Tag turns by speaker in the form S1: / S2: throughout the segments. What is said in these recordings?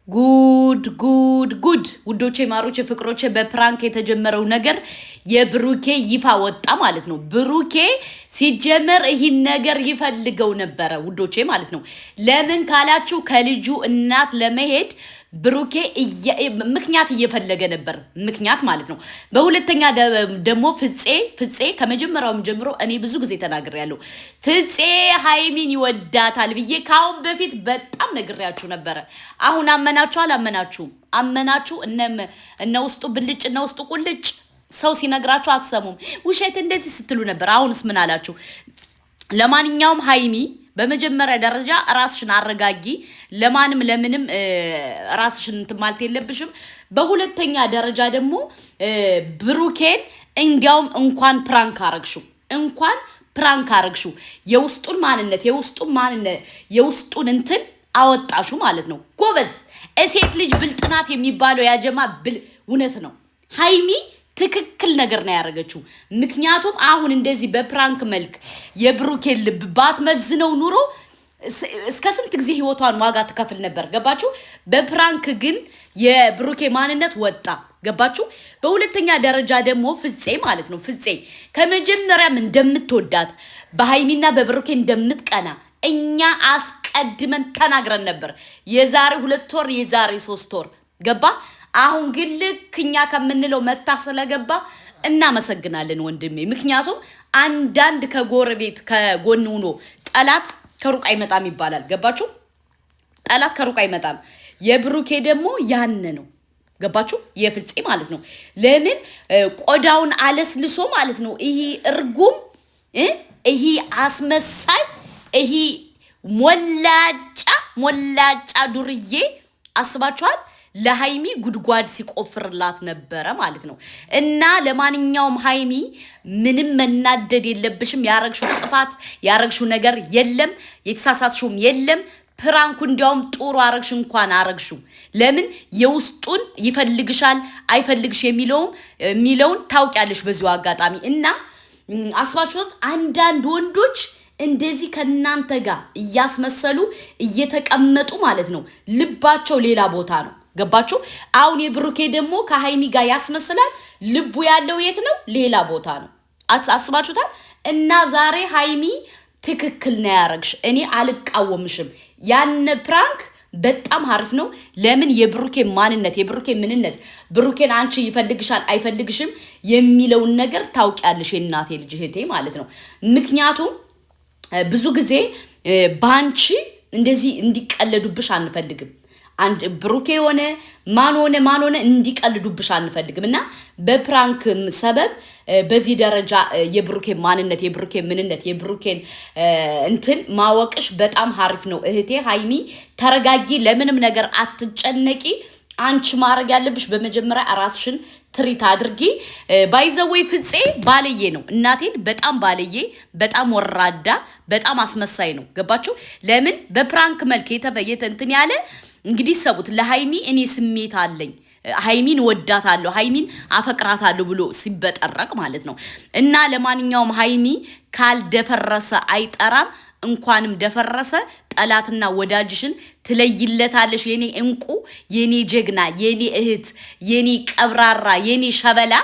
S1: ጉድ ውዶቼ ማሮቼ ፍቅሮቼ በፕራንክ የተጀመረው ነገር የብሩኬ ይፋ ወጣ ማለት ነው። ብሩኬ ሲጀመር ይህን ነገር ይፈልገው ነበረ ውዶቼ ማለት ነው። ለምን ካላችሁ ከልጁ እናት ለመሄድ ብሩኬ ምክንያት እየፈለገ ነበር፣ ምክንያት ማለት ነው። በሁለተኛ ደግሞ ፍፄ ከመጀመሪያውም ጀምሮ እኔ ብዙ ጊዜ ተናግሬያለሁ። ፍፄ ሃይሚን ይወዳታል ብዬ ካሁን በፊት በጣም ነግሬያችሁ ነበረ። አሁን አመናችሁ አላመናችሁም? አመናችሁ እነ ውስጡ ብልጭ እነ ውስጡ ቁልጭ። ሰው ሲነግራችሁ አትሰሙም። ውሸት እንደዚህ ስትሉ ነበር። አሁንስ ምን አላችሁ? ለማንኛውም ሃይሚ በመጀመሪያ ደረጃ ራስሽን አረጋጊ። ለማንም ለምንም ራስሽን እንትን ማለት የለብሽም። በሁለተኛ ደረጃ ደግሞ ብሩኬን እንዲያውም እንኳን ፕራንክ አረግሽው የውስጡን ማንነት የውስጡን እንትን አወጣሹ ማለት ነው። ጎበዝ እሴት ልጅ ብልጥናት የሚባለው ያጀማ እውነት ነው። ሃይሚ ትክክል ነገር ነው ያደረገችው። ምክንያቱም አሁን እንደዚህ በፕራንክ መልክ የብሩኬን ልብ ባትመዝነው ኑሮ እስከ ስንት ጊዜ ህይወቷን ዋጋ ትከፍል ነበር። ገባችሁ? በፕራንክ ግን የብሩኬ ማንነት ወጣ። ገባችሁ? በሁለተኛ ደረጃ ደግሞ ፍፄ ማለት ነው። ፍፄ ከመጀመሪያም እንደምትወዳት በሃይሚና በብሩኬ እንደምትቀና እኛ አስቀድመን ተናግረን ነበር። የዛሬ 2 ወር የዛሬ 3 ወር ገባ። አሁን ግን ልክ እኛ ከምንለው መታ ስለገባ እናመሰግናለን ወንድሜ። ምክንያቱም አንዳንድ ከጎረቤት ከጎን ሆኖ ጠላት ከሩቅ አይመጣም ይባላል። ገባችሁ? ጠላት ከሩቅ አይመጣም። የብሩኬ ደግሞ ያነ ነው። ገባችሁ? የፍፄ ማለት ነው። ለምን ቆዳውን አለስልሶ ማለት ነው። ይሄ እርጉም ይሄ አስመሳይ ይሄ ሞላጫ ዱርዬ አስባችኋል? ለሃይሚ ጉድጓድ ሲቆፍርላት ነበረ ማለት ነው። እና ለማንኛውም ሃይሚ ምንም መናደድ የለብሽም። ያረግሽው ጥፋት ያረግሽው ነገር የለም፣ የተሳሳትሽውም የለም። ፕራንኩ እንዲያውም ጥሩ አረግሽ እንኳን አረግሽው። ለምን የውስጡን ይፈልግሻል አይፈልግሽ የሚለውን ታውቂያለሽ በዚሁ አጋጣሚ። እና አስባችሁት አንዳንድ ወንዶች እንደዚህ ከናንተ ጋር እያስመሰሉ እየተቀመጡ ማለት ነው። ልባቸው ሌላ ቦታ ነው። ገባችሁ? አሁን የብሩኬ ደግሞ ከሃይሚ ጋር ያስመስላል። ልቡ ያለው የት ነው? ሌላ ቦታ ነው። አስባችሁታል? እና ዛሬ ሃይሚ ትክክል ነው ያረግሽ። እኔ አልቃወምሽም። ያን ፕራንክ በጣም አሪፍ ነው። ለምን የብሩኬ ማንነት የብሩኬ ምንነት ብሩኬን አንቺ ይፈልግሻል አይፈልግሽም የሚለውን ነገር ታውቂያለሽ። የእናቴ ልጅ እህቴ ማለት ነው። ምክንያቱም ብዙ ጊዜ ባንቺ እንደዚህ እንዲቀለዱብሽ አንፈልግም። አንድ ብሩኬ ማን ሆነ እንዲቀልዱብሽ አንፈልግም። እና በፕራንክ ሰበብ በዚህ ደረጃ የብሩኬ ማንነት የብሩኬ ምንነት የብሩኬን እንትን ማወቅሽ በጣም አሪፍ ነው እህቴ ሃይሚ። ተረጋጊ፣ ለምንም ነገር አትጨነቂ። አንቺ ማድረግ ያለብሽ በመጀመሪያ ራስሽን ትሪት አድርጊ። ባይዘዌ ፍፄ ባለዬ ነው። እናቴን በጣም ባለዬ፣ በጣም ወራዳ፣ በጣም አስመሳይ ነው። ገባችሁ? ለምን በፕራንክ መልክ እንትን ያለ እንግዲህ ሰቡት። ለሃይሚ እኔ ስሜት አለኝ፣ ሃይሚን ወዳታለሁ፣ ሃይሚን አፈቅራታለሁ ብሎ ሲበጠረቅ ማለት ነው። እና ለማንኛውም ሃይሚ ካልደፈረሰ አይጠራም። እንኳንም ደፈረሰ ጠላትና ወዳጅሽን ትለይለታለሽ። የኔ እንቁ፣ የኔ ጀግና፣ የኔ እህት፣ የኔ ቀብራራ፣ የኔ ሸበላ፣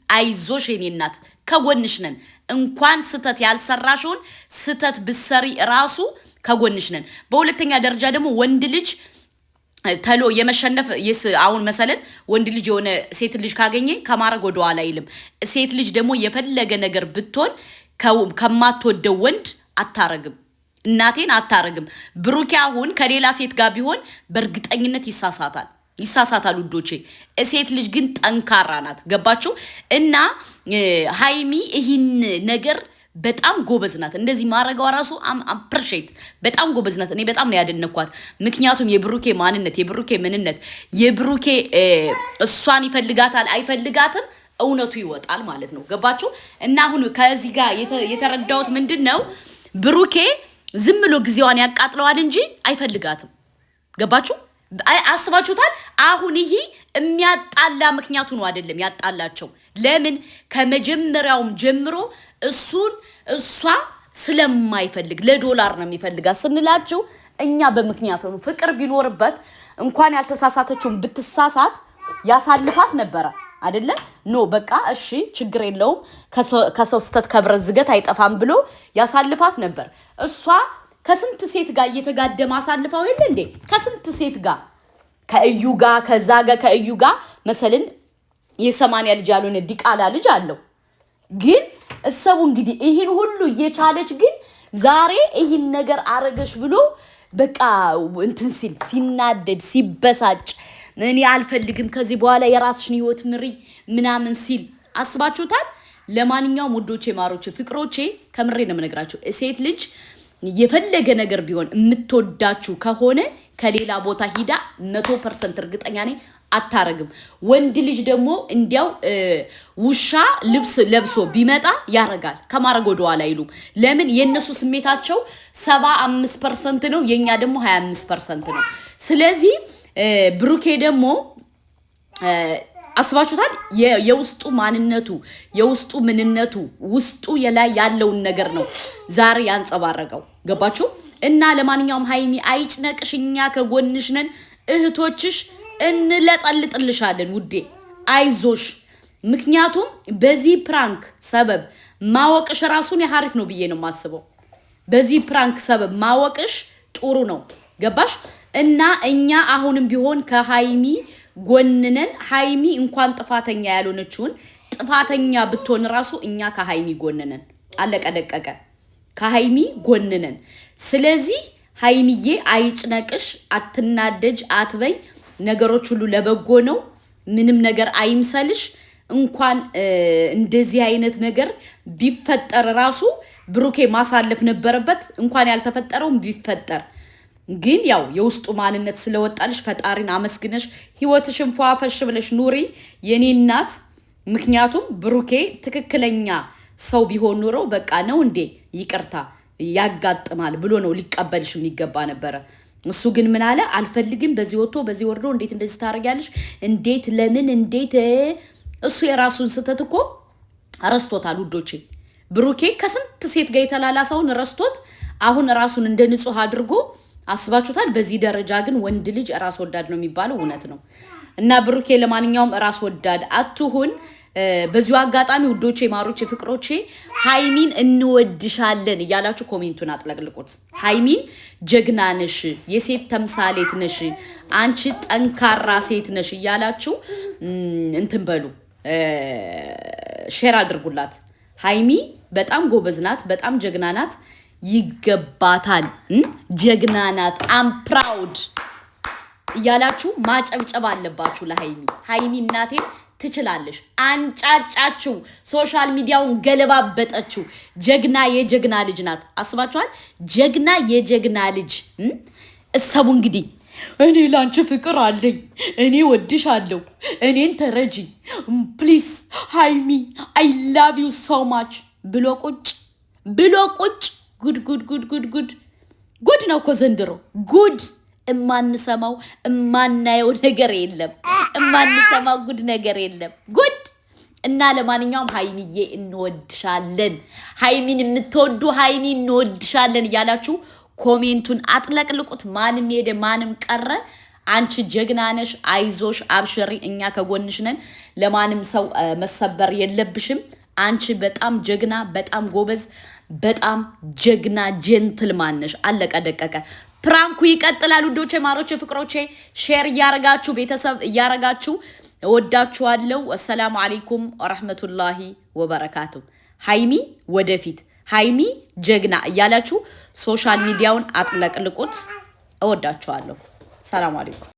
S1: አይዞሽ የኔ እናት፣ ከጎንሽ ነን። እንኳን ስተት ያልሰራሽውን ስተት ብሰሪ ራሱ ከጎንሽ ነን። በሁለተኛ ደረጃ ደግሞ ወንድ ልጅ ተሎ የመሸነፍ አሁን መሰለን ወንድ ልጅ የሆነ ሴት ልጅ ካገኘ ከማረግ ወደ ኋላ አይልም። ሴት ልጅ ደግሞ የፈለገ ነገር ብትሆን ከማትወደው ወንድ አታረግም። እናቴን አታረግም። ብሩኬ አሁን ከሌላ ሴት ጋር ቢሆን በእርግጠኝነት ይሳሳታል ውዶቼ። ሴት ልጅ ግን ጠንካራ ናት። ገባችሁ? እና ሃይሚ ይህን ነገር በጣም ጎበዝ ናት። እንደዚህ ማረጋው ራሱ አፕሪሺየት በጣም ጎበዝ ናት። እኔ በጣም ነው ያደነኳት። ምክንያቱም የብሩኬ ማንነት የብሩኬ ምንነት የብሩኬ እሷን ይፈልጋታል አይፈልጋትም እውነቱ ይወጣል ማለት ነው። ገባችሁ? እና አሁን ከዚህ ጋር የተረዳሁት ምንድነው ብሩኬ ዝም ብሎ ጊዜዋን ያቃጥለዋል እንጂ አይፈልጋትም። ገባችሁ? አስባችሁታል? አሁን ይሄ የሚያጣላ ምክንያቱ ነው አይደለም ያጣላቸው። ለምን ከመጀመሪያውም ጀምሮ እሷ ስለማይፈልግ ለዶላር ነው የሚፈልጋት ስንላችሁ እኛ በምክንያት ነው ፍቅር ቢኖርበት እንኳን ያልተሳሳተችውን ብትሳሳት ያሳልፋት ነበር አይደለ ኖ በቃ እሺ ችግር የለውም ከሰው ስተት ከብረት ዝገት አይጠፋም ብሎ ያሳልፋት ነበር እሷ ከስንት ሴት ጋር እየተጋደማ አሳልፋው የለ እንዴ ከስንት ሴት ጋር ከእዩ ጋር ከዛ ጋር ከእዩ ጋር መሰልን የ80 ልጅ ያሉን ዲቃላ ልጅ አለው ግን እሰቡ እንግዲህ ይሄን ሁሉ እየቻለች ግን ዛሬ ይሄን ነገር አረገሽ ብሎ በቃ እንትን ሲል ሲናደድ ሲበሳጭ እኔ አልፈልግም ከዚህ በኋላ የራስሽን ህይወት ምሪ ምናምን ሲል አስባችሁታል ለማንኛውም ውዶቼ ማሮቼ ፍቅሮቼ ከምሬ ነው የምነግራችሁ ሴት ልጅ የፈለገ ነገር ቢሆን የምትወዳችሁ ከሆነ ከሌላ ቦታ ሂዳ 100% እርግጠኛ ነኝ አታረግም ወንድ ልጅ ደግሞ እንዲያው ውሻ ልብስ ለብሶ ቢመጣ ያረጋል ከማረግ ወደ ኋላ አይሉም ለምን የነሱ ስሜታቸው 75% ነው የኛ ደግሞ 25% ነው ስለዚህ ብሩኬ ደግሞ አስባችሁታል የውስጡ ማንነቱ የውስጡ ምንነቱ ውስጡ የላይ ያለውን ነገር ነው ዛሬ ያንጸባረቀው ገባችሁ እና ለማንኛውም ሃይሚ አይጭነቅሽኛ ከጎንሽ ነን እህቶችሽ እንለጠልጥልሻለን ውዴ አይዞሽ ምክንያቱም በዚህ ፕራንክ ሰበብ ማወቅሽ ራሱን ያሪፍ ነው ብዬ ነው ማስበው በዚህ ፕራንክ ሰበብ ማወቅሽ ጥሩ ነው ገባሽ እና እኛ አሁንም ቢሆን ከሃይሚ ጎንነን ሃይሚ እንኳን ጥፋተኛ ያልሆነችውን ጥፋተኛ ብትሆን ራሱ እኛ ከሃይሚ ጎንነን አለቀደቀቀ ከሃይሚ ጎንነን ስለዚህ ሃይሚዬ አይጭነቅሽ አትናደጅ አትበይ ነገሮች ሁሉ ለበጎ ነው ምንም ነገር አይምሰልሽ እንኳን እንደዚህ አይነት ነገር ቢፈጠር ራሱ ብሩኬ ማሳለፍ ነበረበት እንኳን ያልተፈጠረው ቢፈጠር ግን ያው የውስጡ ማንነት ስለወጣልሽ ፈጣሪን አመስግነሽ ህይወትሽን ፏፈሽ ብለሽ ኑሪ የኔ እናት ምክንያቱም ብሩኬ ትክክለኛ ሰው ቢሆን ኑሮ በቃ ነው እንዴ ይቅርታ ያጋጥማል ብሎ ነው ሊቀበልሽ የሚገባ ነበር እሱ ግን ምን አለ አልፈልግም በዚህ ወጥቶ በዚህ ወርዶ እንዴት እንደዚህ ታረጋለሽ እንዴት ለምን እንዴት እሱ የራሱን ስተት እኮ አረስቶታል ውዶቼ ብሩኬ ከስንት ሴት ጋር የተላላሳውን ረስቶት አሁን ራሱን እንደ ንጹህ አድርጎ አስባችሁታል በዚህ ደረጃ ግን ወንድ ልጅ ራስ ወዳድ ነው የሚባለው እውነት ነው እና ብሩኬ ለማንኛውም ራስ ወዳድ አትሁን በዚሁ አጋጣሚ ውዶቼ ማሮቼ ፍቅሮቼ ሃይሚን እንወድሻለን እያላችሁ ኮሜንቱን አጥለቅልቁት ሃይሚን ጀግና ነሽ የሴት ተምሳሌት ነሽ አንቺ ጠንካራ ሴት ነሽ እያላችሁ እንትን በሉ ሼር አድርጉላት ሃይሚ በጣም ጎበዝ ናት በጣም ጀግና ናት ይገባታል ጀግና ናት አም ፕራውድ እያላችሁ ማጨብጨብ አለባችሁ ለሃይሚ ሃይሚ እናቴ ትችላለሽ አንጫጫችሁ ሶሻል ሚዲያውን ገለባበጠችሁ ጀግና የጀግና ልጅ ናት አስባችኋል ጀግና የጀግና ልጅ እሰቡ እንግዲህ እኔ ላንቺ ፍቅር አለኝ እኔ ወድሻለሁ እኔን ተረጂ ፕሊዝ ሃይሚ አይ ላቭ ዩ ሶ ማች ብሎ ቁጭ ጉድ ነው እኮ ዘንድሮ ጉድ እማንሰማው እማናየው ነገር የለም እማንሰማው ጉድ ነገር የለም ጉድ እና ለማንኛውም ሃይሚዬ እንወድሻለን ሃይሚን የምትወዱ ሃይሚ እንወድሻለን እያላችሁ ኮሜንቱን አጥለቅልቁት ማንም ሄደ ማንም ቀረ አንቺ ጀግና ነሽ አይዞሽ አብሽሪ እኛ ከጎንሽ ነን ለማንም ሰው መሰበር የለብሽም አንቺ በጣም ጀግና በጣም ጎበዝ በጣም ጀግና ጀንትልማን ነሽ አለቀ ደቀቀ ፕራንኩ ይቀጥላል ውዶቼ ማሮቼ ፍቅሮቼ ሼር ያረጋችሁ ቤተሰብ ያረጋችሁ እወዳችኋለሁ ወሰላሙ አለይኩም ወራህመቱላሂ ወበረካቱ ሃይሚ ወደፊት ሃይሚ ጀግና እያላችሁ ሶሻል ሚዲያውን አጥለቅልቁት እወዳችኋለሁ ሰላም አለይኩም